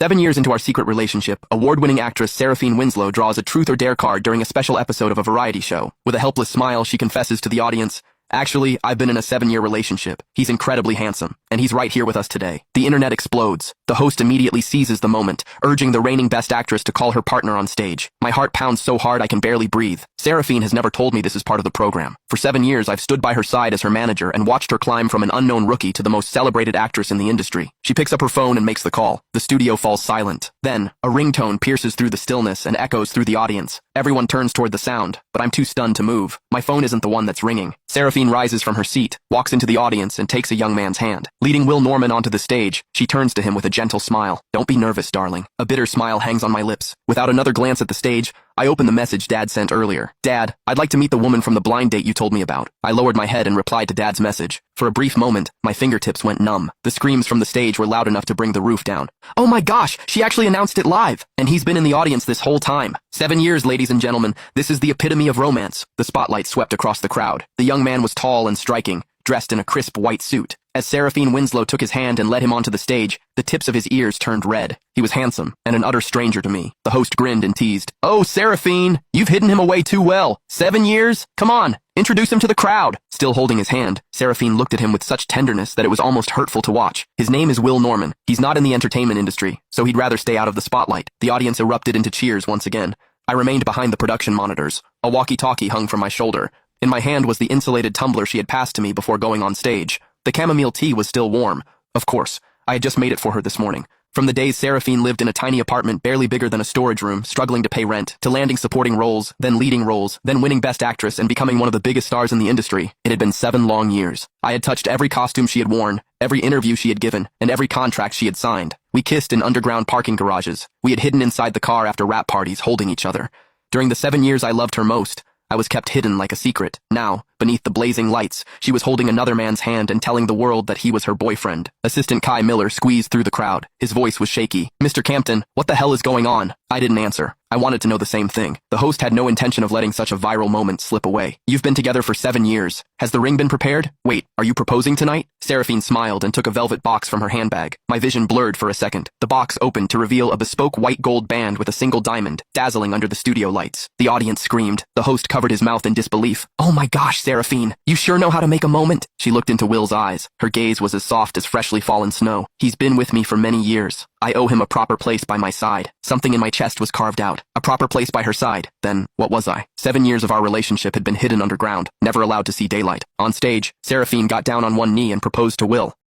7 years into our secret relationship, award-winning actress Seraphine Winslow draws a truth or dare card during a special episode of a variety show. With a helpless smile, she confesses to the audience, "Actually, I've been in a 7-year relationship. He's incredibly handsome, and he's right here with us today." The internet explodes. The host immediately seizes the moment, urging the reigning best actress to call her partner on stage. My heart pounds so hard I can barely breathe. Seraphine has never told me this is part of the program. For 7 years, I've stood by her side as her manager and watched her climb from an unknown rookie to the most celebrated actress in the industry. She picks up her phone and makes the call. The studio falls silent. Then, a ringtone pierces through the stillness and echoes through the audience. Everyone turns toward the sound, but I'm too stunned to move. My phone isn't the one that's ringing. Seraphine rises from her seat, walks into the audience, and takes a young man's hand. Leading Will Norman onto the stage, she turns to him with a gentle smile. "Don't be nervous, darling." A bitter smile hangs on my lips. Without another glance at the stage, I open the message Dad sent earlier. "Dad, I'd like to meet the woman from the blind date you told me about." I lowered my head and replied to Dad's message. For a brief moment, my fingertips went numb. The screams from the stage were loud enough to bring the roof down. "Oh my gosh, she actually announced it live! And he's been in the audience this whole time. 7 years, ladies and gentlemen. This is the epitome of romance." The spotlight swept across the crowd. The young man was tall and striking, dressed in a crisp white suit. As Seraphine Winslow took his hand and led him onto the stage, the tips of his ears turned red. He was handsome, and an utter stranger to me. The host grinned and teased, "Oh, Seraphine, you've hidden him away too well. 7 years? Come on, introduce him to the crowd." Still holding his hand, Seraphine looked at him with such tenderness that it was almost hurtful to watch. "His name is Will Norman. He's not in the entertainment industry, so he'd rather stay out of the spotlight." The audience erupted into cheers once again. I remained behind the production monitors. A walkie-talkie hung from my shoulder. In my hand was the insulated tumbler she had passed to me before going on stage. The chamomile tea was still warm. Of course, I had just made it for her this morning. From the days Seraphine lived in a tiny apartment barely bigger than a storage room, struggling to pay rent, to landing supporting roles, then leading roles, then winning Best Actress and becoming one of the biggest stars in the industry, it had been 7 long years. I had touched every costume she had worn, every interview she had given, and every contract she had signed. We kissed in underground parking garages. We had hidden inside the car after rap parties, holding each other. During the 7 years I loved her most, I was kept hidden like a secret. Now, beneath the blazing lights, she was holding another man's hand and telling the world that he was her boyfriend. Assistant Kai Miller squeezed through the crowd. His voice was shaky. "Mr. Campton, what the hell is going on?" I didn't answer. I wanted to know the same thing. The host had no intention of letting such a viral moment slip away. "You've been together for 7 years. Has the ring been prepared? Wait, are you proposing tonight?" Seraphine smiled and took a velvet box from her handbag. My vision blurred for a second. The box opened to reveal a bespoke white gold band with a single diamond, dazzling under the studio lights. The audience screamed. The host covered his mouth in disbelief. "Oh my gosh, Seraphine, you sure know how to make a moment." She looked into Will's eyes. Her gaze was as soft as freshly fallen snow. "He's been with me for many years. I owe him a proper place by my side." Something in my chest was carved out. A proper place by her side. Then, what was I? 7 years of our relationship had been hidden underground, never allowed to see daylight. On stage, Seraphine got down on one knee and proposed to Will.